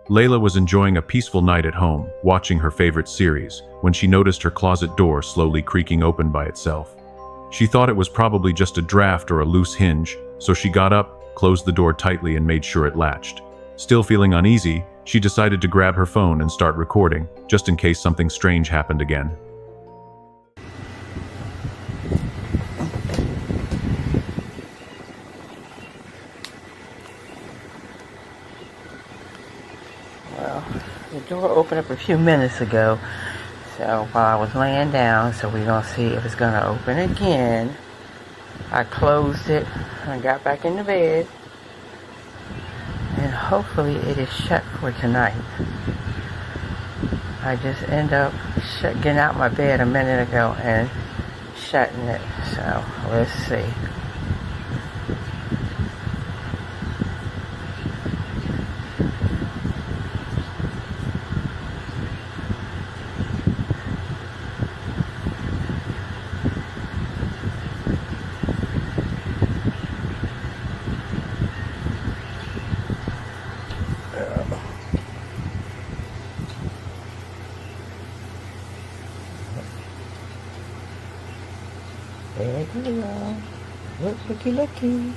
Layla was enjoying a peaceful night at home, watching her favorite series, when she noticed her closet door slowly creaking open by itself. She thought it was probably just a draft or a loose hinge, so she got up, closed the door tightly and made sure it latched. Still feeling uneasy, she decided to grab her phone and start recording, just in case something strange happened again. Well, the door opened up a few minutes ago, so while I was laying down, so we're going to see if it's going to open again. I closed it and got back in the bed, and hopefully it is shut for tonight. I just end up getting out my bed a minute ago and shutting it, so let's see. There you go. Looky.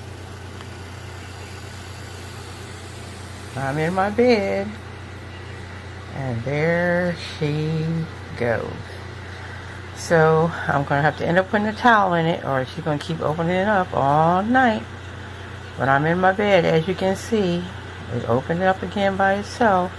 I'm in my bed. And there she goes. So I'm going to have to end up putting a towel in it, or she's going to keep opening it up all night. But I'm in my bed, as you can see. It opened up again by itself.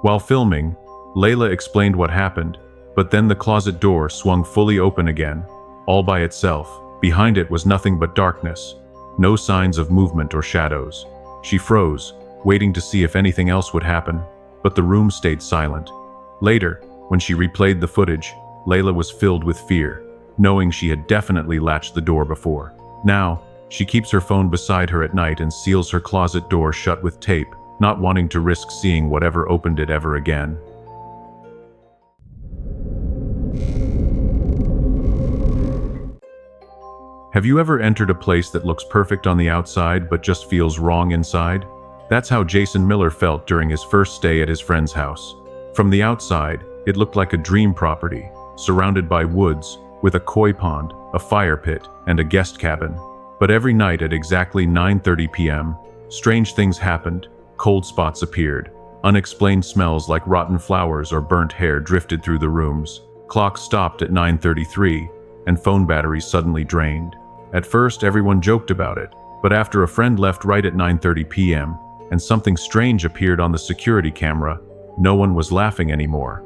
While filming, Layla explained what happened, but then the closet door swung fully open again, all by itself. Behind it was nothing but darkness, no signs of movement or shadows. She froze, waiting to see if anything else would happen, but the room stayed silent. Later, when she replayed the footage, Layla was filled with fear, knowing she had definitely latched the door before. Now, she keeps her phone beside her at night and seals her closet door shut with tape, not wanting to risk seeing whatever opened it ever again. Have you ever entered a place that looks perfect on the outside but just feels wrong inside? That's how Jason Miller felt during his first stay at his friend's house. From the outside, it looked like a dream property, surrounded by woods, with a koi pond, a fire pit, and a guest cabin. But every night at exactly 9:30 p.m., strange things happened. Cold spots appeared. Unexplained smells like rotten flowers or burnt hair drifted through the rooms. Clocks stopped at 9:33, and phone batteries suddenly drained. At first, everyone joked about it, but after a friend left right at 9:30 p.m., and something strange appeared on the security camera, no one was laughing anymore.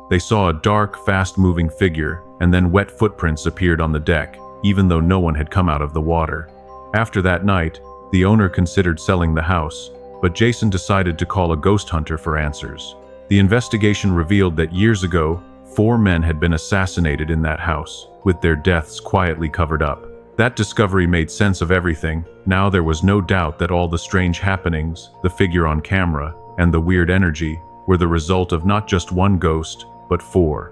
They saw a dark, fast-moving figure, and then wet footprints appeared on the deck, even though no one had come out of the water. After that night, the owner considered selling the house, but Jason decided to call a ghost hunter for answers. The investigation revealed that years ago, 4 men had been assassinated in that house, with their deaths quietly covered up. That discovery made sense of everything. Now there was no doubt that all the strange happenings, the figure on camera, and the weird energy were the result of not just one ghost, but 4.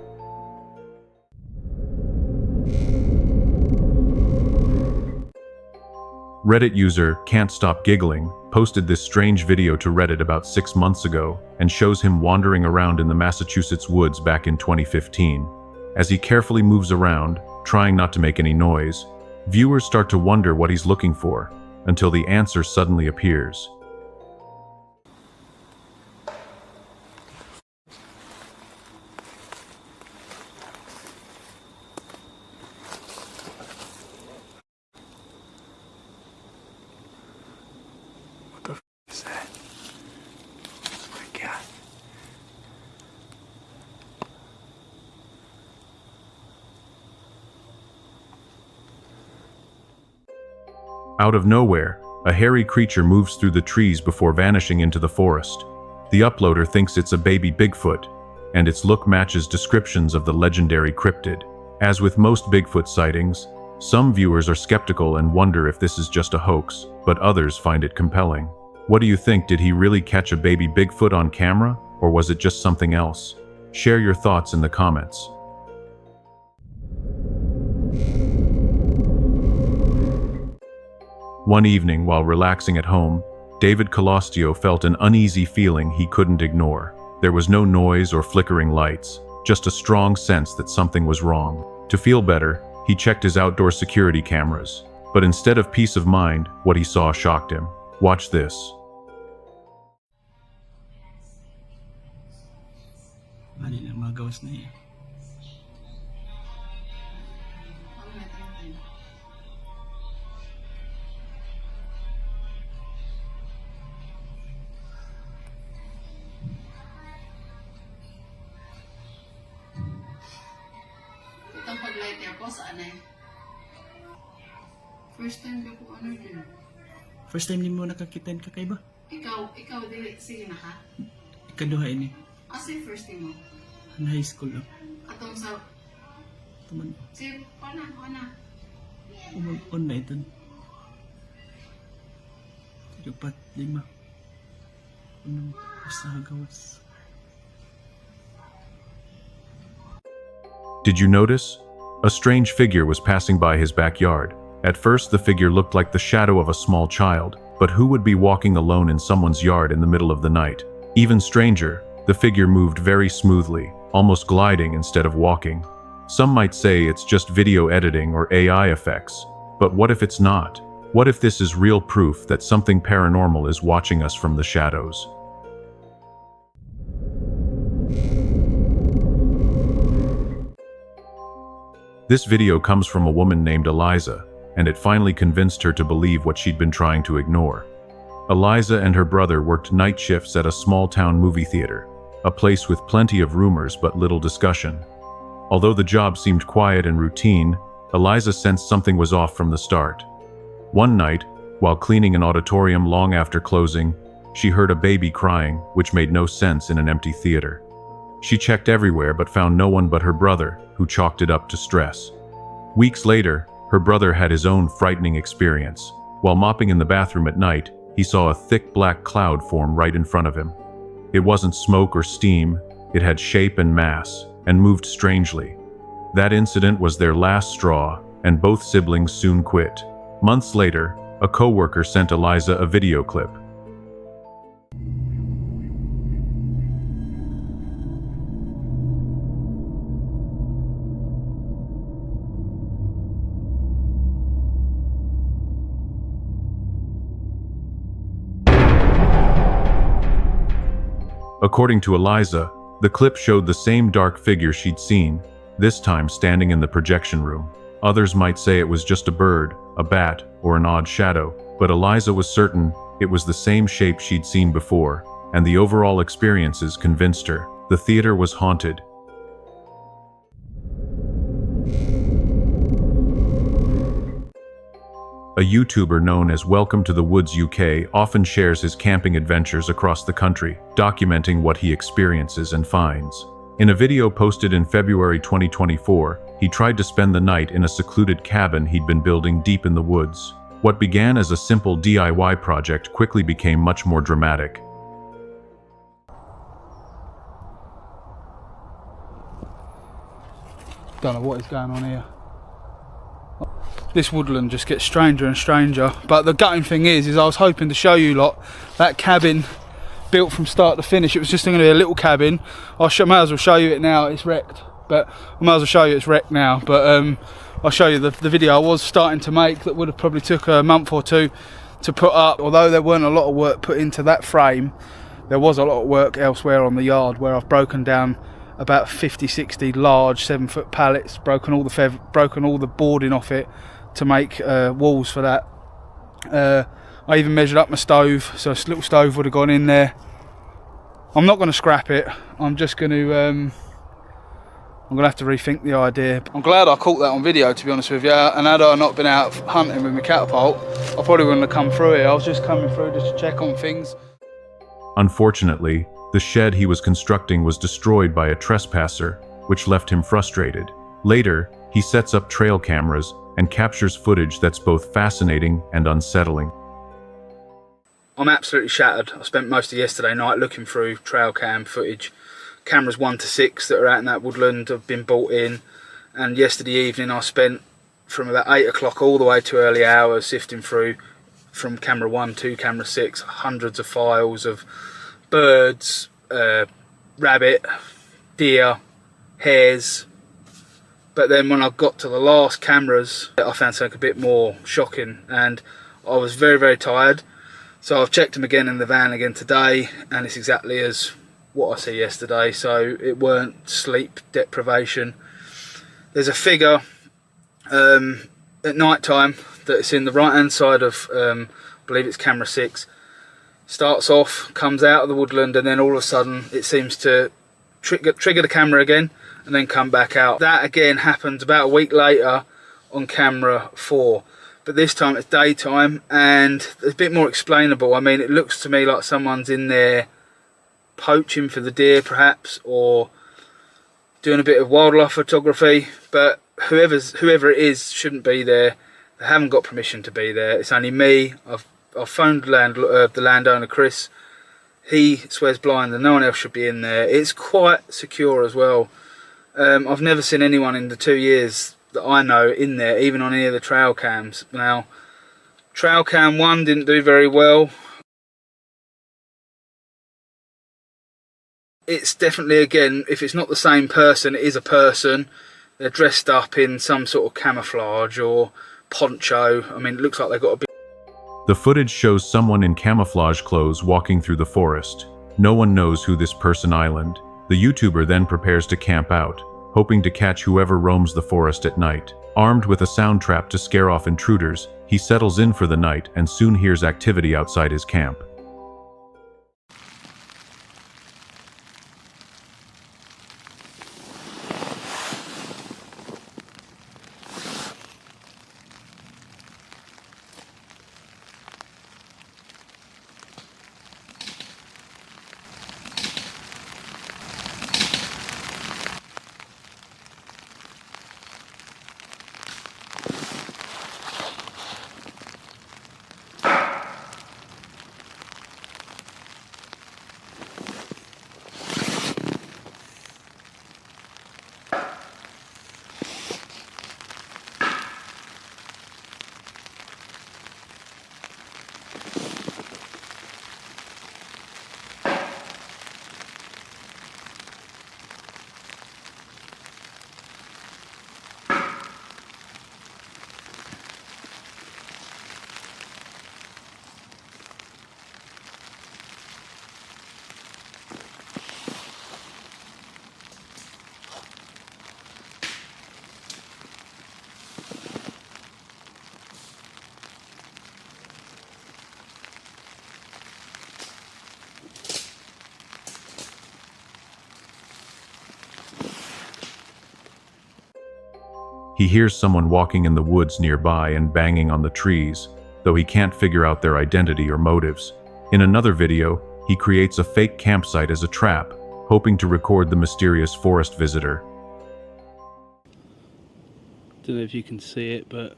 Reddit user Can't Stop Giggling posted this strange video to Reddit about 6 months ago and shows him wandering around in the Massachusetts woods back in 2015. As he carefully moves around, trying not to make any noise, viewers start to wonder what he's looking for, until the answer suddenly appears. Out of nowhere, a hairy creature moves through the trees before vanishing into the forest. The uploader thinks it's a baby Bigfoot. and its look matches descriptions of the legendary cryptid. As with most Bigfoot sightings, some viewers are skeptical and wonder if this is just a hoax, but others find it compelling. What do you think? Did he really catch a baby Bigfoot on camera, or was it just something else? Share your thoughts in the comments. One evening, while relaxing at home, David Calostio felt an uneasy feeling he couldn't ignore. There was no noise or flickering lights, just a strong sense that something was wrong. To feel better, he checked his outdoor security cameras. But instead of peace of mind, what he saw shocked him. Watch this. Itong pag-lighter ko, saan eh? First time ko ano din. First time mo nakakita ka kay ba? Ikaw, dili, sige na ka? Ikaduha ini. Asa first time mo? Ang high school lang. Atong sa... Tuman. Sige, pana. On na ito. 3, 4, 5. Unang usaha gawas. Did you notice? A strange figure was passing by his backyard. At first, the figure looked like the shadow of a small child, but who would be walking alone in someone's yard in the middle of the night? Even stranger, the figure moved very smoothly, almost gliding instead of walking. Some might say it's just video editing or AI effects, but what if it's not? What if this is real proof that something paranormal is watching us from the shadows? This video comes from a woman named Eliza, and it finally convinced her to believe what she'd been trying to ignore. Eliza and her brother worked night shifts at a small-town movie theater, a place with plenty of rumors but little discussion. Although the job seemed quiet and routine, Eliza sensed something was off from the start. One night, while cleaning an auditorium long after closing, she heard a baby crying, which made no sense in an empty theater. She checked everywhere but found no one but her brother, who chalked it up to stress. Weeks later, her brother had his own frightening experience. While mopping in the bathroom at night, he saw a thick black cloud form right in front of him. It wasn't smoke or steam, it had shape and mass, and moved strangely. That incident was their last straw, and both siblings soon quit. Months later, a co-worker sent Eliza a video clip. According to Eliza, the clip showed the same dark figure she'd seen, this time standing in the projection room. Others might say it was just a bird, a bat, or an odd shadow, but Eliza was certain it was the same shape she'd seen before, and the overall experiences convinced her. The theater was haunted. A YouTuber known as Welcome to the Woods UK often shares his camping adventures across the country, documenting what he experiences and finds. In a video posted in February 2024, he tried to spend the night in a secluded cabin he'd been building deep in the woods. What began as a simple DIY project quickly became much more dramatic. Don't know what is going on here. This woodland just gets stranger and stranger, but the gutting thing is I was hoping to show you lot that cabin built from start to finish. It was just going to be a little cabin. Might as well show you it now. It's wrecked, but I might as well show you it's wrecked now. But I'll show you the video I was starting to make that would have probably took a month or two to put up. Although there weren't a lot of work put into that frame, there was a lot of work elsewhere on the yard where I've broken down about 50-60 large 7-foot pallets, broken all the boarding off it to make walls for that. I even measured up my stove, so a little stove would have gone in there. I'm not going to scrap it. I'm just going to I'm going to have to rethink the idea. I'm glad I caught that on video, to be honest with you, and had I not been out hunting with my catapult, I probably wouldn't have come through it. I was just coming through just to check on things. Unfortunately, The shed he was constructing was destroyed by a trespasser, which left him frustrated. Later, he sets up trail cameras and captures footage that's both fascinating and unsettling. I'm absolutely shattered. I spent most of yesterday night looking through trail cam footage. Cameras 1 to 6 that are out in that woodland have been bought in, and yesterday evening I spent from about 8 o'clock all the way to early hours sifting through from camera 1 to camera 6 hundreds of files of birds, rabbit, deer, hares. But then when I got to the last cameras, I found something a bit more shocking, and I was very, very tired. So I've checked them again in the van again today, and it's exactly as what I see yesterday. So it weren't sleep deprivation. There's a figure at night time that's in the right hand side of, I believe it's camera 6. Starts off, comes out of the woodland, and then all of a sudden it seems to trigger the camera again and then come back out. That again happened about a week later on camera 4. But this time it's daytime and it's a bit more explainable. I mean, it looks to me like someone's in there poaching for the deer perhaps, or doing a bit of wildlife photography, but whoever it is shouldn't be there. They haven't got permission to be there. It's only me. I've phoned the landowner Chris. He swears blind that no one else should be in there. It's quite secure as well. I've never seen anyone in the 2 years that I know in there, even on any of the trail cams. Now, trail cam 1 didn't do very well. It's definitely, again, if it's not the same person, it is a person. They're dressed up in some sort of camouflage or poncho. I mean, it looks like they've got a bit. The footage shows someone in camouflage clothes walking through the forest. No one knows who this person island. The YouTuber then prepares to camp out, hoping to catch whoever roams the forest at night. Armed with a sound trap to scare off intruders, he settles in for the night and soon hears activity outside his camp. He hears someone walking in the woods nearby and banging on the trees, though he can't figure out their identity or motives. In another video, he creates a fake campsite as a trap, hoping to record the mysterious forest visitor. Don't know if you can see it, but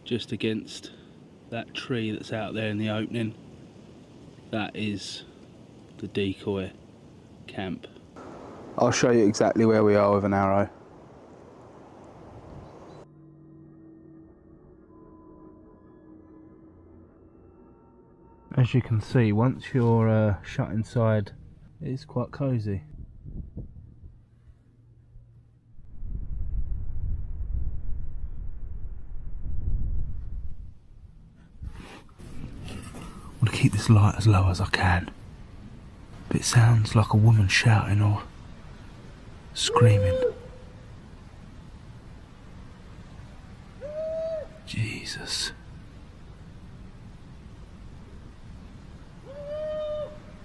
just against that tree that's out there in the opening, that is the decoy camp. I'll show you exactly where we are with an arrow. As you can see, once you're shut inside, it is quite cosy. I want to keep this light as low as I can, but it sounds like a woman shouting or screaming. Jesus.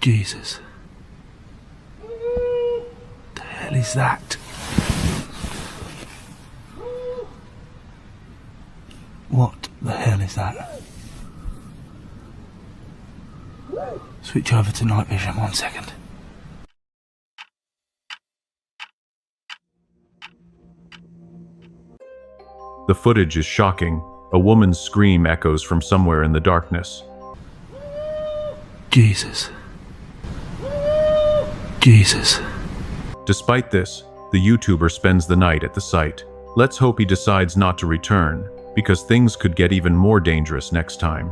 Jesus. The hell is that? What the hell is that? Switch over to night vision 1 second. The footage is shocking. A woman's scream echoes from somewhere in the darkness. Jesus. Jesus. Despite this, the YouTuber spends the night at the site. Let's hope he decides not to return, because things could get even more dangerous next time.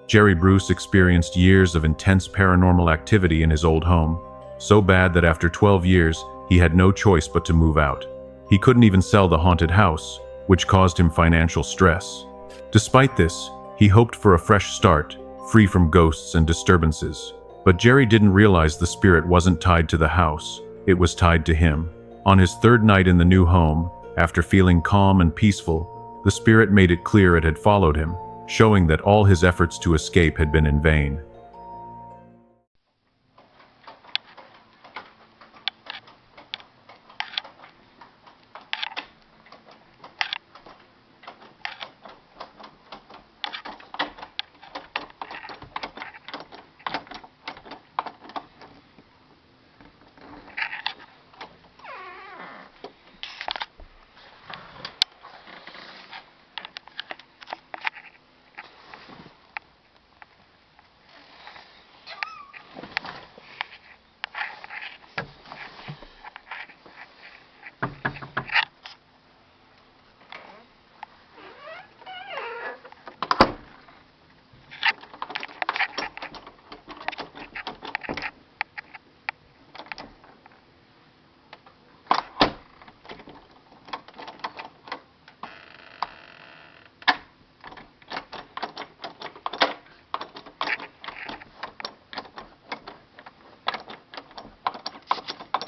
Jerry Bruce experienced years of intense paranormal activity in his old home, so bad that after 12 years, he had no choice but to move out. He couldn't even sell the haunted house, which caused him financial stress. Despite this, he hoped for a fresh start, free from ghosts and disturbances. But Jerry didn't realize the spirit wasn't tied to the house, it was tied to him. On his third night in the new home, after feeling calm and peaceful, the spirit made it clear it had followed him, showing that all his efforts to escape had been in vain.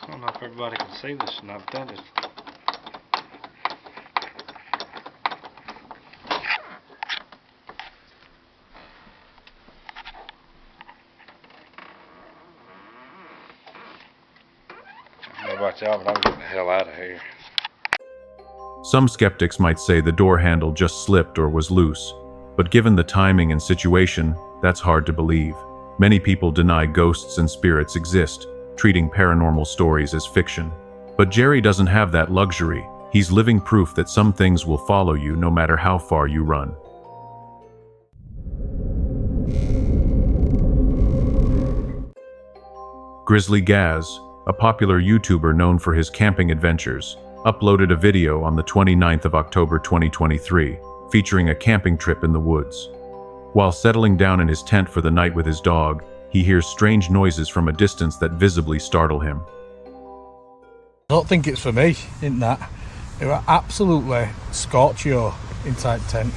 I don't know if everybody can see this, and I've done it. I don't know about y'all, but I'm getting the hell out of here. Some skeptics might say the door handle just slipped or was loose, but given the timing and situation, that's hard to believe. Many people deny ghosts and spirits exist, treating paranormal stories as fiction. But Jerry doesn't have that luxury. He's living proof that some things will follow you no matter how far you run. Grizzly Gaz, a popular YouTuber known for his camping adventures, uploaded a video on the 29th of October 2023, featuring a camping trip in the woods. While settling down in his tent for the night with his dog, he hears strange noises from a distance that visibly startle him. I don't think it's for me, in that. It was absolutely scorchio inside the tent.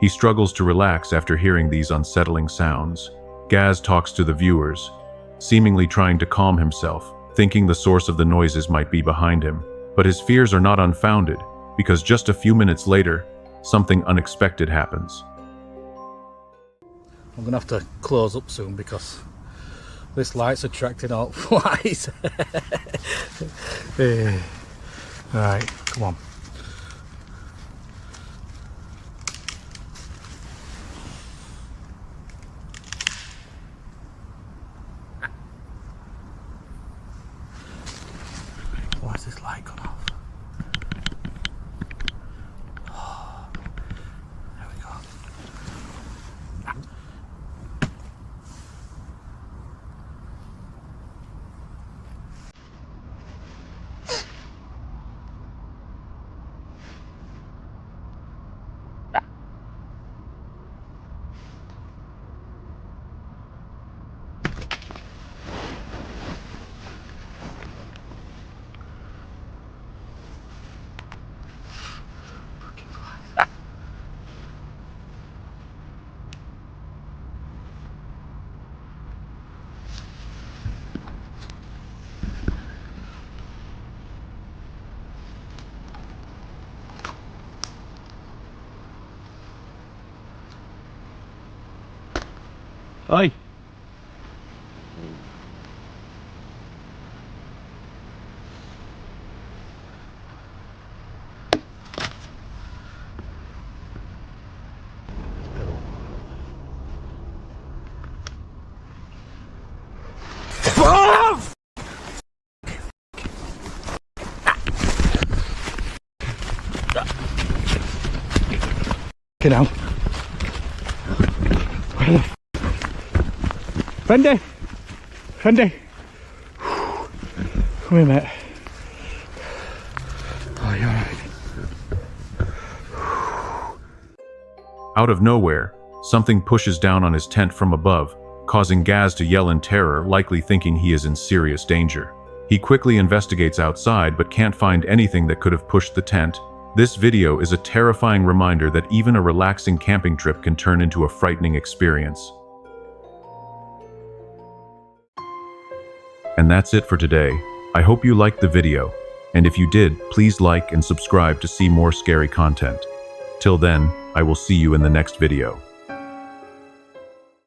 He struggles to relax after hearing these unsettling sounds. Gaz talks to the viewers, seemingly trying to calm himself, thinking the source of the noises might be behind him. But his fears are not unfounded, because just a few minutes later, something unexpected happens. I'm gonna have to close up soon because this light's attracting all flies. Right, come on. Why is this light gone off? Oh, there we go. Oi. Get down. Where the Fendi! Fendi! Come here, mate. Oh, you're right. Out of nowhere, something pushes down on his tent from above, causing Gaz to yell in terror, likely thinking he is in serious danger. He quickly investigates outside but can't find anything that could have pushed the tent. This video is a terrifying reminder that even a relaxing camping trip can turn into a frightening experience. And that's it for today. I hope you liked the video, and if you did, please like and subscribe to see more scary content. Till then, I will see you in the next video.